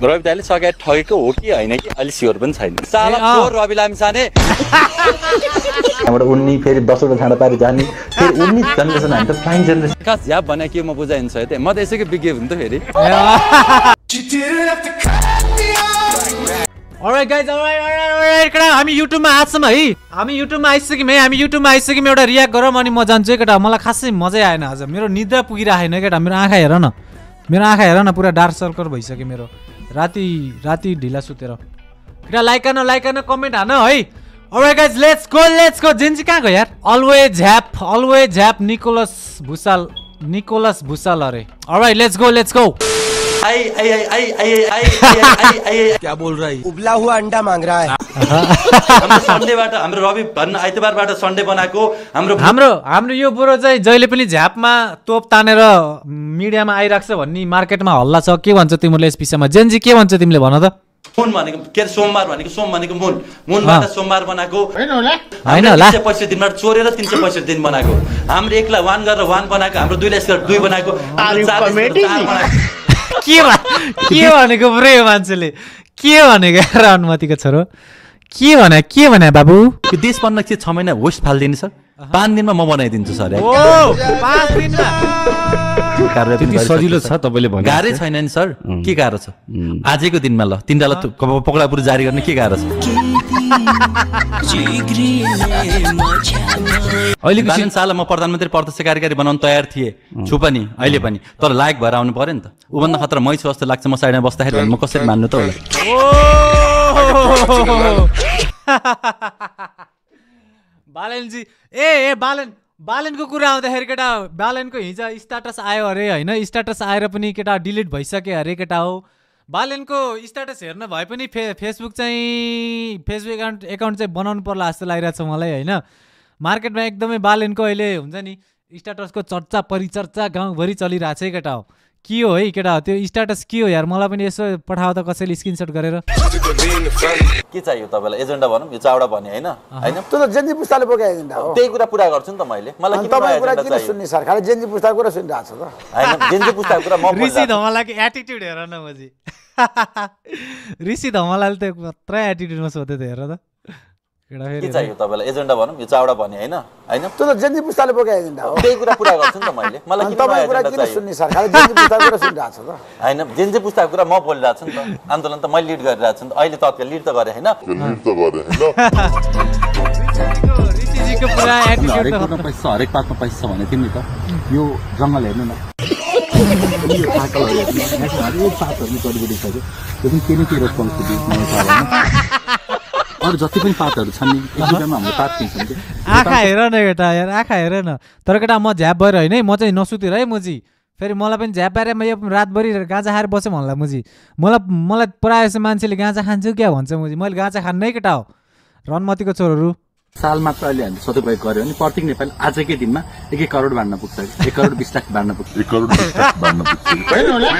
रवि दाइले सगाइ ठगेको हो कि होइन कि अलि स्योर पनि छैन साला चोर रवि लामिछाने हाम्रो उन्नी फेरि 10 वटा छाडा पारी जाने फेरि उन्नी जनरेसन हामी त फ्लाइङ जनरेसन खास झ्याप भने के म बुझाइन्छ है म त यसैको विज्ञ हुँ त फेरि Alright guys, alright केटा हामी युट्युबमा आछौँ है हामी युट्युबमा आइसक्यौँ एउटा रियाक्ट गरौँ अनि म जान्छु है केटा मलाई खासै मजै आएन आज मेरो निद्रा पुगिरहेन केटा मेरो आँखा हेर न पुरा डार्क सर्कल भइसक्यो मेरो राति ढिला सुतेर केटा लाइक गर्न कमेन्ट हान है Alright guys, let's go Gen Z कहाँ गयो यार अलवेज झ्याप निकोलस भुसाल अरे Alright, let's go क्या बोल रहा है उबला हुआ अंडा मांग रहा है हाम्रो सन्डेबाट हाम्रो रवि भन्न आइतबारबाट सन्डे बनाएको हाम्रो यो बुढो चाहिँ जहिले पनि झ्यापमा तोप तानेर मिडियामा आइराख्छ भन्ने मार्केटमा हल्ला छ के भन्छ तिमीले यस विषयमा जेन्जी के भन्छ तिमीले भन त मुन भनेको के सोमबार भनेको सोम भनेको मुनबाट सोमबार बनाएको हैन होला 365 दिनमा चोरेर 365 दिन बनाएको हाम्रो एकला 1 गरेर 1 बनाएको हाम्रो 2 ले 2 बनाएको हाम्रो 4 बनाएको के भनेको पुरै मान्छेले के भनेको यार अनुमतिको छोरो के भने बाबु यो देश बन्न के 6 महिना होस्ट फाल्दिनु सर 5 दिनमा म बनाइदिन्छु सर ओ 5 दिनमा त्यति सजिलो छ तपाईले भने गाह्रै छैन नि सर के गाह्रो छ आजको दिनमा ल तिनडालाई पक्रापुर जारी गर्ने के गाह्रो छ अहिलेको सालमा म प्रधानमन्त्री प्रत्यक्ष कार्यकारी बनाउन तयार थिएँ छु पनि अहिले पनि तर लायक भएर आउनु पर्यो नि त उभन्दा खतरा मै छु जस्तो लाग्छ म साइडमा बस्दाखेरि भने म कसरी मान्नु त होला बालनजी बालनको कुरा आउँदाखेरि केटा बालनको हिजो स्ट्याटस आयो अरे होइन स्ट्याटस आएर पनि केटा डिलिट भइसक्यो अरे केटा हो बालनको स्ट्याटस हेर्न भए पनि फेसबुक एकाउन्ट चाहिँ बनाउनु पर्ला जस्तो लागिरहेको छ मलाई होइन मार्केटमा एकदमै बालनको अहिले हुन्छ नि स्ट्याटसको चर्चा परिचर्चा गाउँभरि चलिरहेको छ है केटा हो के हो है केटा हो त्यो स्ट्याटस के हो यार मलाई पनि यसो पठाओ त कसैले स्क्रिनशट गरेर के चाहियो तपाईलाई एजेन्डा भनौँ यो चावडा भने हैन त्यो त जेन्जी पुस्ताले बोके एजेन्डा हो त्यही कुरा पुरा गर्छु नि त मैले मलाई के तपाईको कुरा किन सुन्ने सर खाली जेन्जी पुस्ताको कुरा सुनिरहेको छ त हैन जेन्जी पुस्ताको कुरा म ऋषि धमलाको एटिट्युड हेर न मजी ऋषि धमलाले त मात्रै एटिट्युडमा सोधे त हेर त के चाहियो तपाईलाई एजेन्डा भनौँ यो चावडा भने हैन त्यो त जेन्जी पुस्ताले बोके एजेन्डा हो त्यही कुरा पुरा गर्छु नि त मैले मलाई तपाईको कुरा किन सुन्ने सर खाली जेन्जी पुस्ताको कुरा सुनिरहेको छ त हैन जेन्जी पुस्ताको कुरा म बोलिरहेको छु नि त आन्दोलन त मैले लिड गरिरहेको छु नि त अहिले तत्काल लिड त गरे हैन ऋषिजीको पुरा एटिट्युड हरेक पातमा पैसा छ भने तिमी त यो जंगल हेर्नु न यो पातहरु हरेक पातहरु गडबडी छ त्यो पनि के रेस्पोन्सिबिलिटी अरु जति पनि पातहरु छन् नि एकदमै हाम्रो पात किन्छन् के आँखा हेर न केटा यार आँखा हेर न तर केटा म झ्याप भएर हैन म चाहिँ नसुतेर है मजी फेरि मलाई पनि झ्याप पाएर म यो रातभरि गाँजा खाएर बसेँ भन्ला मुजी मलाई प्रायः जस्तो मान्छेले गाँजा खान्छु क्या भन्छ मुजी मैले गाँजा खान्नै केटा हो रनमतीको छोरहरू साल मात्र अहिले हामीले सदुपयोग गर्यो भने प्रत्येक नेपाली आजकै दिनमा 1 करोड बाँड्न पुग्छ 1 करोड 20 लाख बाँड्न पुग्छ 1 करोड 20 लाख बाँड्न पुग्छ हैन होला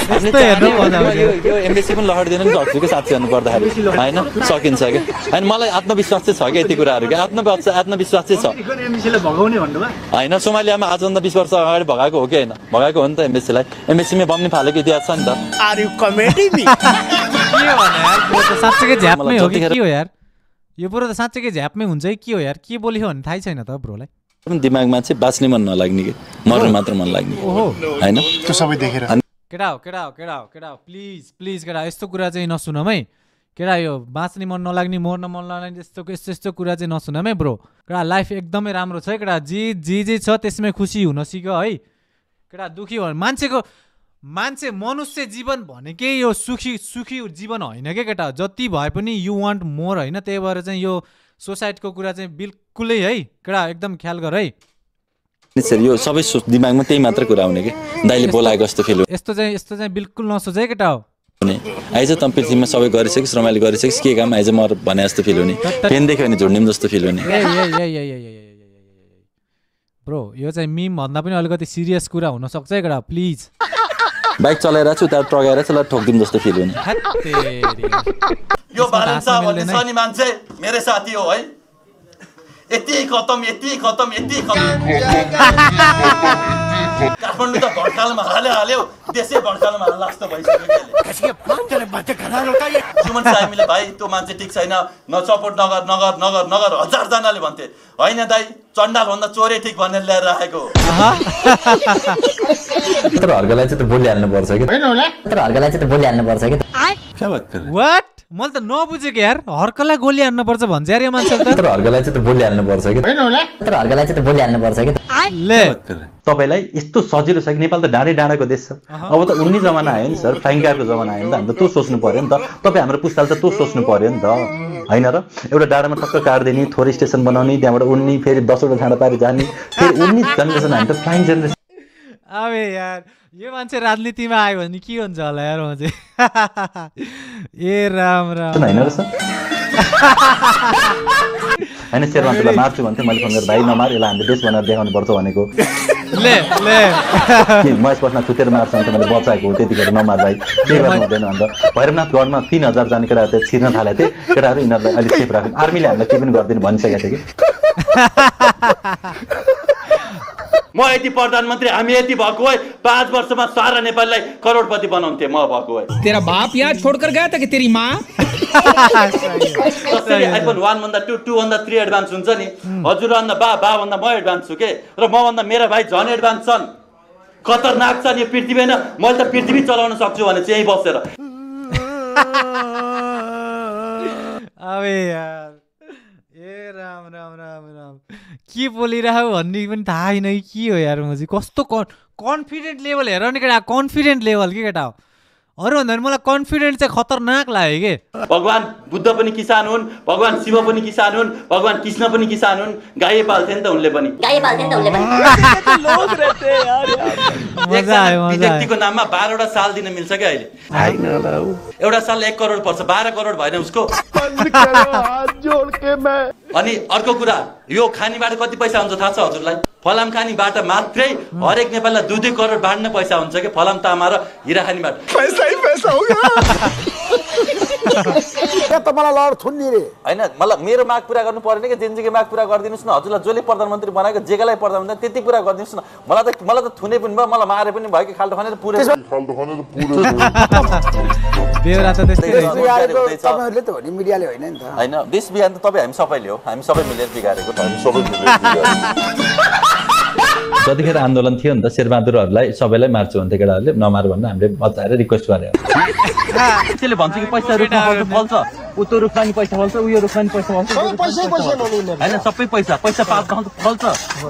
यस्तो हेर्नु पर्दा यो एमबीसी पनि लहर्दिन नि सक्छु के साथी भन्नु पर्दाखेरि हैन सकिन्छ के हैन मलाई आत्मविश्वास चाहिँ छ के यति कुराहरु के आत्मविश्वास चाहिँ छ एमबीसीले भगाउने भन्नुमा हैन सोमालियामा आजभन्दा 20 वर्ष अगाडि भगाएको हो कि हैन भगाएको हो नि त एमबीसीलाई एमबीसीमा बम्ने फालेको इतिहास छ नि त आर यु कमेडी मी के भने यार साच्चै झ्यापमै हो कि के हो यार यो पुरो त साच्चै झ्यापमै हुन्छ है के हो यार के बोल्यो भने थाहै छैन त ब्रोलाई दिमागमा चाहिँ बाँच्ने मन नलाग्ने के मर्न मात्र मन लाग्ने हैन त्यो सबै देखेर केटा हो प्लिज केटा यस्तो कुरा चाहिँ नसुनम है केटा यो बाँच्ने मन नलाग्ने मर्न मन नलाग्ने यस्तो कुरा चाहिँ नसुनम है ब्रो केटा लाइफ एकदमै राम्रो छ है केटा जे छ त्यसमै खुसी हुन सिक है केटा दुखी हो मान्छे मनुष्य जीवन भनेकै यो सुखी जीवन होइन के केटा जति भए पनि यु वान्ट मोर होइन त्यही भएर चाहिँ यो सोसाइटीको कुरा चाहिँ बिल्कुलै है केटा एकदम ख्याल गर है यो सबै दिमागमा त्यही मात्र कुरा आउने के दाइले बोलाएको जस्तो फिल हो यस्तो चाहिँ बिल्कुल नसोच है केटा हो आइज त पृथ्वीमा सबै गरिसकिस् रमाइलो गरिसकिस् के काम आइज म भने जस्तो फिल हुने पेन देख्यो भने झुन्डिम जस्तो फिल हुने ब्रो यो चाहिँ मिम भन्दा पनि अलिकति सिरियस कुरा हुन सक्छ है केटा प्लिज बाइक चलाएर छु त्यहाँ ट्रगाएर चाहिँ ठोक्दिम जस्तो फिल हुने यो बालन्सा भन्ने सनी मान्छे मेरो साथी हो है यति खतम काठमाडौँ त भड्कालमा हाल्यो देशै भड्कालमा हाल्ला जस्तो भइसक्यो सुमन सामीले भाइ त्यो मान्छे ठिक छैन न सपोर्ट नगर 1000 जनाले भन्थे होइन दाइ चण्डाल भन्दा चोरे ठिक भनेर ल्याएर राखेको तर हर्कलाई चाहिँ त बोलिहाल्नु पर्छ कि तर हर्कलाई चाहिँ त बोलिहाल्नु पर्छ कि वाट मैले त नबुझेको यार हर्कलाई गोली हान्नु पर्छ भन्छ यार यो मान्छे त तर हर्कलाई चाहिँ त बोलिहाल्नु पर्छ कि तर हर्कलाई चाहिँ त बोलिहाल्नु पर्छ कि ले तपाईलाई यस्तो सजिलो छ कि नेपाल त डाँडै डाँडाको देश छ अब त उन्नी जमाना आयो नि सर फ्लाइङ कारको जमाना आयो नि त हामी त त्यो सोच्नु पर्यो नि त तपाईँ हाम्रो पुस्ताले त त्यो सोच्नु पर्यो नि त होइन र एउटा डाँडामा टक्क काट्दिने थोरै स्टेसन बनाउने त्यहाँबाट उड्ने फेरि 10वटा छाडा पारि जाने फेरि उड्ने जेनेरेसन हामी त फ्लाइङ जेनेरेसन अबे यार यो मान्छे राजनीतिमा आयो भने के हुन्छ होला यार म चाहिँ ए राम राम होइन र सर होइन शेरमानलाई मार्छु भन्थेँ मैले फोन गरेर भाइ नमार यसलाई हामीले देश बनाएर देखाउनु पर्छ भनेको ले ले महेश पटना छुतेर मार्छ भने मैले बचाएको हो त्यतिखेर नमार भाइ के गर्नु हुँदैन अन्त भैरवनाथगढमा 3000 जाने केटाहरू चाहिँ छिर्न थालेको थिए केटाहरू यिनीहरूलाई अलिक सेफ राख्नु आर्मीले हामीलाई के पनि गरिदिनु भनिसकेको थियो कि म यति प्रधानमन्त्री हामी यति भएको भए 5 वर्षमा सारा नेपाललाई करोडपति बनाउँथे म भएको भए तेरा बाप यहाँ छोडकर गया था कि तेरी माँ कसरी आइफोन 1 भन्दा 2 भन्दा 3 एडभान्स हुन्छ नि हजुर भन्दा बा भन्दा म एडभान्स छु के र म भन्दा मेरा भाइ झन् एडभान्स छन् खतरनाक छन् यो पृथ्वी हैन मैले त पृथ्वी चलाउन सक्छु भने चाहिँ यही बसेर अबे यार ए राम राम राम राम के बोलिरहेको भन्ने पनि थाहा छैन कि के हो यार म चाहिँ कस्तो कन्फिडेन्ट लेभल हेर नि केटा कन्फिडेन्ट लेभल के केटा हो अरूभन्दा पनि मलाई कन्फिडेन्ट चाहिँ खतरनाक लाग्यो के भगवान बुद्ध पनि किसान हुन् भगवान शिव पनि किसान हुन् भगवान कृष्ण पनि किसान हुन् गाई पाल्थे नि त उनले पनि मजा आयो व्यक्तिको नाममा 12 वटा साल दिन मिल्छ क्या अहिले एउटा साल 1 करोड पर्छ 12 करोड भएन उसको अनि अर्को कुरा यो खानीबाट कति पैसा हुन्छ थाहा छ हजुरलाई फलाम खानीबाट मात्रै हरेक नेपाललाई 2-2 करोड बाँड्ने पैसा हुन्छ कि फलाम तामा र हिरा खानीबाट पैसा होगा मलाई लड थुन्नी रे हैन मलाई मेरो माग पूरा गर्नु पर्दैन कि जेनजीको माग पूरा गरिदिनुस् न हजुरलाई जसले प्रधानमन्त्री बनाएको जेगालाई प्रधानमन्त्री त्यति पूरा गरिदिनुस् न मलाई त थुने पनि भयो मलाई मारे पनि भयो कि खाल्टो खानेर पुरै बेहोरा त त्यस्तै तपाईहरुले त हो नि मिडियाले होइन नि त हैन देश बिहान त तपाई हामी सबैले हो हामी सबै मिलेर बिगारेको हामी सबै मिलेर जतिखेर आन्दोलन थियो नि त शेरबहादुरहरूलाई सबैलाई मार्छु भन्थे केटाहरूले नमार भनेर हामीले बचाएर रिक्वेस्ट गरे त्यसले भन्छ कि पैसा रुखमा फल्छ उतो रुखमा नि पैसा फल्छ उयो रुखमा नि पैसा फल्छ हैन सबै पैसा पैसा पातमा फल्छ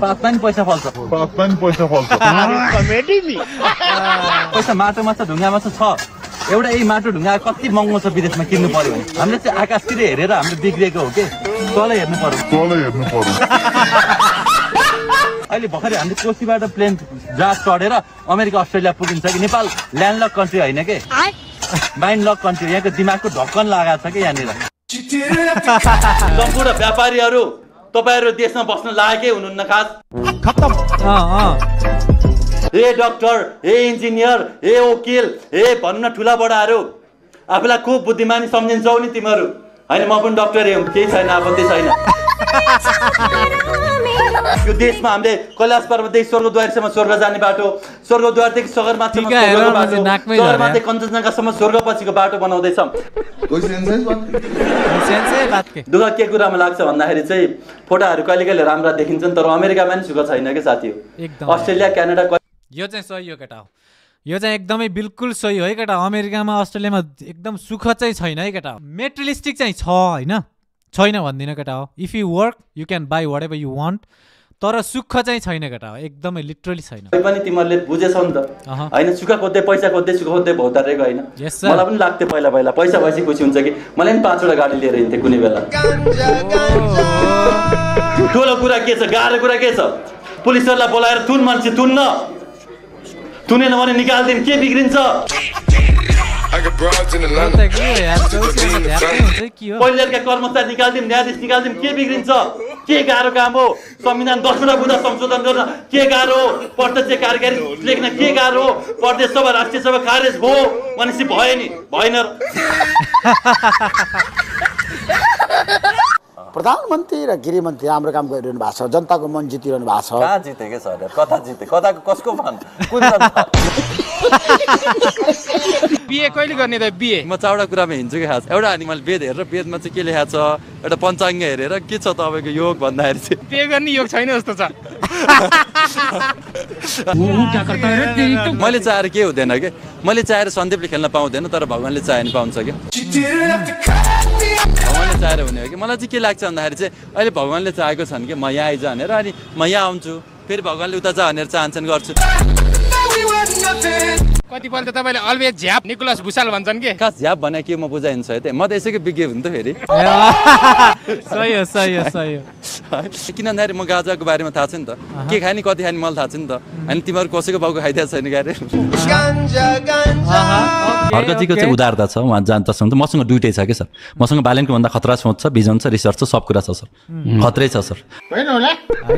पातमा नि पैसा फल्छ कमेडी नि पैसा माटोमा छ ढुङ्गामा छ एउटा यही माटो ढुङ्गा कति महँगो छ विदेशमा किन्नु पर्यो भने हामीले चाहिँ आकाशतिर हेरेर हामीले बिग्रेको हो के तलै हेर्नु पर्यो अहिले भर्खरै हामीले कोशीबाट प्लेन जहाज चढेर अमेरिका अस्ट्रेलिया पुगिन्छ कि नेपाल ल्यान्डलक कन्ट्री होइन के माइन्ड लक कन्ट्री यहाँको दिमागको ढक्कन लगाएको छ कि यहाँनिर सम्पूर्ण व्यापारीहरू तपाईहरु देशमा बस्न लागेकै हुनुहुन्न खास खत्तम हे डाक्टर हे इन्जिनियर हे वकिल हे भन्न ठुला बडाहरू आफूलाई खुब बुद्धिमानी सम्झिन्छौ नि तिमीहरू हैन म पनि डाक्टरै हुँ केही छैन आपत्ति छैन यो देशमा हामीले कैलाश पर्वतदेखि स्वर्गद्वारसम्म स्वर्ग जाने बाटो स्वर्गद्वारदेखि सगरमाथासम्म स्वर्गको बाटो सगरमाथि कञ्चनजङ्घासम्म स्वर्गपछिको बाटो बनाउँदैछौँ दुःख के कुरामा लाग्छ भन्दाखेरि चाहिँ फोटाहरू कहिले कहिले राम्रा देखिन्छन् तर अमेरिकामा नि सुख छैन के साथी हो अस्ट्रेलिया क्यानाडा यो चाहिँ सही हो केटा हो यो चाहिँ एकदमै बिल्कुल सही हो है केटा अमेरिकामा अस्ट्रेलियामा एकदम सुख चाहिँ छैन है केटा मेटेरियलिस्टिक चाहिँ छ हैन छैन भन्दिनँ केटा हो if you work you can buy whatever you want तर सुख चाहिँ छैन केटा हो एकदमै लिटरली छैन पनि तिमीहरूले बुझेछौ नि त हैन सुख खोज्दै पैसा खोज्दै सुख खोज्दै भौतारेको हैन मलाई पनि लाग्थ्यो पहिला पैसा भएपछि खुसी हुन्छ कि मलाई पनि 5 वटा गाडी लिएर हिँड्थे कुनै बेला ठुलो कुरा के छ गाह्रो कुरा के छ पुलिसहरुलाई बोलाएर तुन मान्छे तुन्न तुनेन भने निकाल्दिन के बिग्रिन्छ पहिलेका कर्मचारी निकाल्दिम न्यायाधीश खालिदिम के बिग्रिन्छ के गाह्रो काम हो संविधान 10 वटा बुँदा संशोधन गर्न के गाह्रो हो प्रत्यक्ष कार्यकारी लेख्न के गाह्रो हो प्रदेश सभा राष्ट्रिय सभा खारेज भयो भनेपछि भयो नि भएन प्रधानमन्त्री र गृहमन्त्री राम्रो काम गरिरहनु भएको छ, जनताको मन जितिरहनु भएको छ। कहाँ जिते के सर, कता जिते, कताको कसको भन कुन बिए कहिले गर्ने त बिए? म चावडा कुरामा हिँड्छु कि खास एउटा अनि मैले वेद हेरेर वेदमा चाहिँ के लेखा छ एउटा पञ्चाङ्ग हेरेर के छ तपाईँको योग भन्दाखेरि चाहिँ बिए गर्ने योग छैन जस्तो छ। मैले चाहेर के हुँदैन कि मैले चाहेर सन्दीपले खेल्न पाउँदैन तर भगवान्ले चाहे नि पाउँछ क्या। भगवान्ले चाहेर हुने हो कि मलाई चाहिँ के लाग्छ भन्दाखेरि चाहिँ अहिले भगवान्ले चाहेको छन् कि म यहाँ आइज भनेर अनि म यहाँ आउँछु फेरि भगवान्ले उता जा भनेर चाहन्छन् गर्छु। कतिपल्ट तपाईँले अलवेज झ्याप निकोलस भुसाल भन्छन् के? खास झ्याप भने के म बुझाइन्छ है त म त यसैको विज्ञ हुन् त फेरि। सही हो सही हो सही हो। किन भन्दाखेरि म गाजाको बारेमा थाहा छ नि त के खाने कति खाने मलाई थाहा छ नि त अनि तिमीहरू कसैको बाउको खाइदिएको छैन क्यारे। हर्कजीको चाहिँ उदारता छ, उहाँ जानता छ। मसँग दुइटै छ कि सर, मसँग बालेनको भन्दा खतरा सोच छ, भिजन छ, रिसर्च छ, सब कुरा छ सर, खतरै छ सर। होइन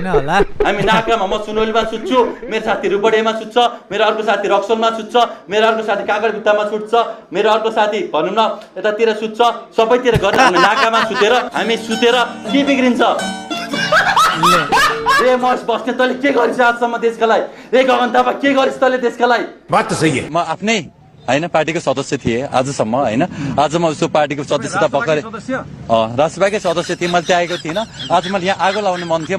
होला हामी नाकामा म सुनौलीमा सुत्छु, मेरो साथी रुपडेमा सुत्छ, मेरो अर्को साथी रक्सोलमा सुत्छ, मेरो अर्को साथी कागरभित्तामा सुत्छ, मेरो अर्को साथी भनौँ न यतातिर सुत्छ, सबैतिर गरेर हामी नाकामा सुतेर हामी सुतेर के बिग्रिन्छ? ए म बस्ने तैँले के गरिस् आजसम्म देशका लागि? ए गगन थापा के गरिस् तैँले देशका लागि? बात त सही है। म आफ्नै होइन पार्टीको सदस्य थिएँ आजसम्म होइन। आज म उसको पार्टीको सदस्यता भर्खरै राष्ट्रसभाकै सदस्य थिएँ, मैले त्यागेको थिइनँ। आज मैले यहाँ आगो लाउने मन थियो,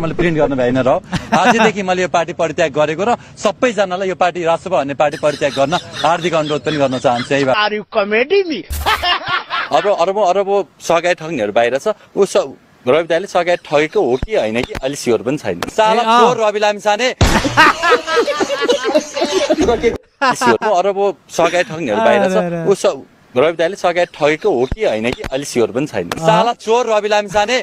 मैले प्रिन्ट गर्नु भएन र आजदेखि मैले यो पार्टी परित्याग गरेको र सबैजनालाई यो पार्टी राष्ट्रसभा भन्ने पार्टी परित्याग गर्न हार्दिक अनुरोध पनि गर्न चाहन्छु। यही अरबौं सगाई ठग्नेहरू बाहिर छ, ऊ रवि दाइले सगाई ठगेको हो कि होइन कि अहिले स्योर पनि छैन। साला चोर रवि लामिछाने अरबौं सगाई ठग्नेहरू बाहिर छ, ऊ रवि दाइले सगाई ठगेको हो कि होइन कि अहिले स्योर पनि छैन। साला चोर रवि लामिछाने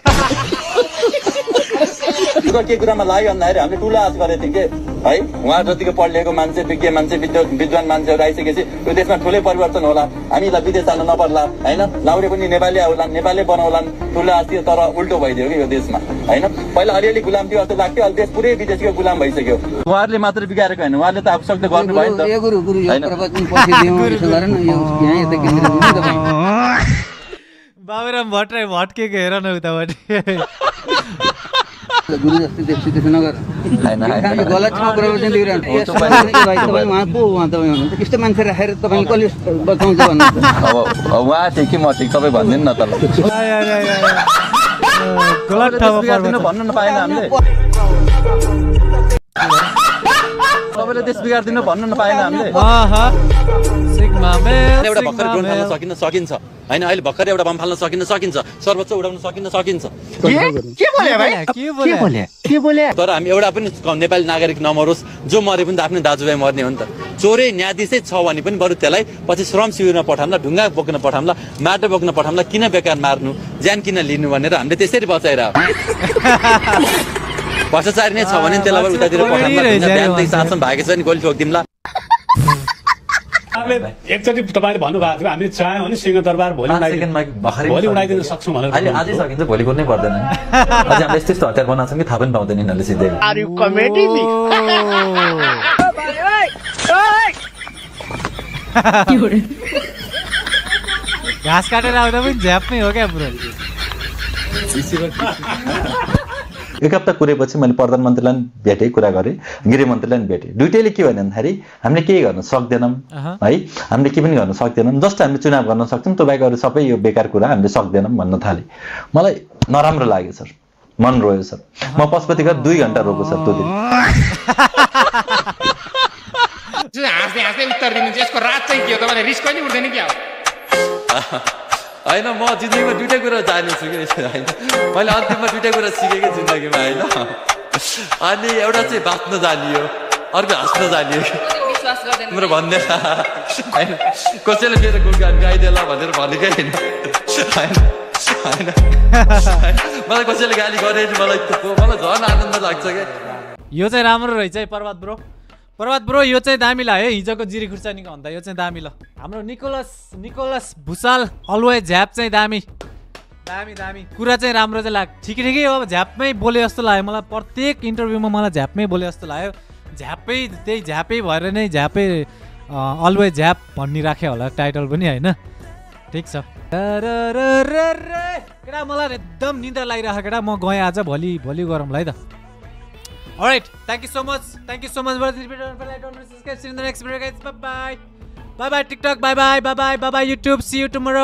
के कुरामा लाग्यो भन्दाखेरि हामीले ठुलो आश गरेको थियौँ कि है उहाँ जतिको पढिएको मान्छे विज्ञ मान्छे विद्वान मान्छेहरू आइसकेपछि यो देशमा ठुलै परिवर्तन होला, हामीलाई विदेश जानु नपर्ला होइन, लाउरे पनि नेपाली आउलान्, नेपाली बनाउलान्, ठुलो आश थियो। तर उल्टो भइदियो कि यो देशमा होइन। पहिला अलिअलि गुलाम थियो जस्तो लाग्थ्यो, अहिले देश पुरै विदेशीको गुलाम भइसक्यो। उहाँहरूले मात्र बिगारेको होइन, उहाँले त आफूसक्दो गर्नुभयो नि त। बाबुराम भट्टराई भट्केको हेर न उतापट्टि। गुरु जस्तै देख्छु नगर गलत ठाउँ प्रवचन दिइरहनु त्यस्तो मान्छे राखेर तपाईँ कसले बचाउँछ भन्नु? उहाँ ठिक कि म ठिक तपाईँ भनिदिनु न त। गलत ठाउँमा भन्नु नपाएन हामीले, तपाईँले देश बिगारिदिनु भन्नु नपाएन हामीले। एउटा भर्खर ड्रोन फाल्न सकिन्छ होइन, अहिले भर्खर एउटा बम फाल्न सकिन्छ, सर्वोच्च उडाउन सकिन्छ। तर हामी एउटा पनि नेपाली नागरिक नमरोस्, जो मरे पनि त आफ्नै दाजुभाइ मर्ने हो नि त। चोरै न्यायाधीशै छ भने पनि बरु त्यसलाई पछि श्रम शिविरमा पठाउँला, ढुङ्गा बोक्न पठाउँला, माटो बोक्न पठाउँला, किन बेकार मार्नु, ज्यान किन लिनु भनेर हामीले त्यसरी बचाइरहेको। भ्रष्टाचारी नै छ भने त्यसलाई उतातिर पठाउँला, बिहानदेखि शासन भएको छ नि गोली ठोकिदिउँला। एकचोटि तपाईँले भन्नुभएको थियो हामीले चाह्यौँ भने सिंहदरबार भोलि उडाइदिन सक्छौँ भनेर। अहिले आजै सकिन्छ, भोलि कुनै पर्दैन। अझै हामीले यस्तो हतियार बनाएको छौँ कि थाहा पनि पाउँदैन यिनीहरूले सिधै। घाँस काटेर आउँदा पनि झ्यापमै हो क्या पुरो। एक हप्ता कुरेपछि मैले प्रधानमन्त्रीलाई भेटेँ, कुरा गरेँ, गृहमन्त्रीलाई पनि भेटेँ। दुइटैले के भन्यो भन्दाखेरि हामीले केही गर्न सक्दैनौँ है, हामीले के पनि गर्न सक्दैनौँ, जस्तो हामीले चुनाव गर्न सक्छौँ त्यो बाहेक अरू सबै यो बेकार कुरा हामीले सक्दैनौँ भन्न थालेँ। मलाई नराम्रो लाग्यो सर, मन रोयो सर। म पशुपति गएर 2 घन्टा रोको सर त्यो दिन। हाँस्दै हाँस्दै उत्तर दिनुहुन्छ, यसको रात चाहिँ के हो? तपाईँलाई रिस कहिले उठ्दैन क्या? होइन म जिन्दगीमा दुइटै कुरा जानेछु कि होइन, मैले अन्तिममा दुइटै कुरा सिकेकै जिन्दगीमा होइन। अनि एउटा चाहिँ बाँच्न जानियो, अर्को हाँस्न जानियो मेरो भन्दैन होइन। कसैले मेरो गुणगान गाइदेला भनेर भनेकै होइन होइन। मलाई कसैले गाली गरे मलाई झन् आनन्द लाग्छ क्या। यो चाहिँ राम्रो रहेछ है प्रभात ब्रो, यो चाहिँ दामी लाग्यो है। हिजोको जिरी खुर्सानीको भन्दा यो चाहिँ दामी ल। हाम्रो निकोलस भुसाल अलवे झ्याप चाहिँ दामी कुरा चाहिँ राम्रो चाहिँ लाग्यो। ठिकै हो, अब झ्यापमै बोले जस्तो लाग्यो मलाई। प्रत्येक इन्टरभ्यूमा मलाई झ्यापमै बोले जस्तो लाग्यो। झ्यापै भएर नै झ्यापै अलवे झ्याप भनिराख्यो होला टाइटल पनि होइन। ठिक छ केटा मलाई एकदम निद्रा लागिरहेको केटा म गएँ आज भोलि गरौँला है त Alright, thank you so much for this video. Don't subscribe. See you in the next video, guys. Bye bye TikTok. Bye bye YouTube. See you tomorrow.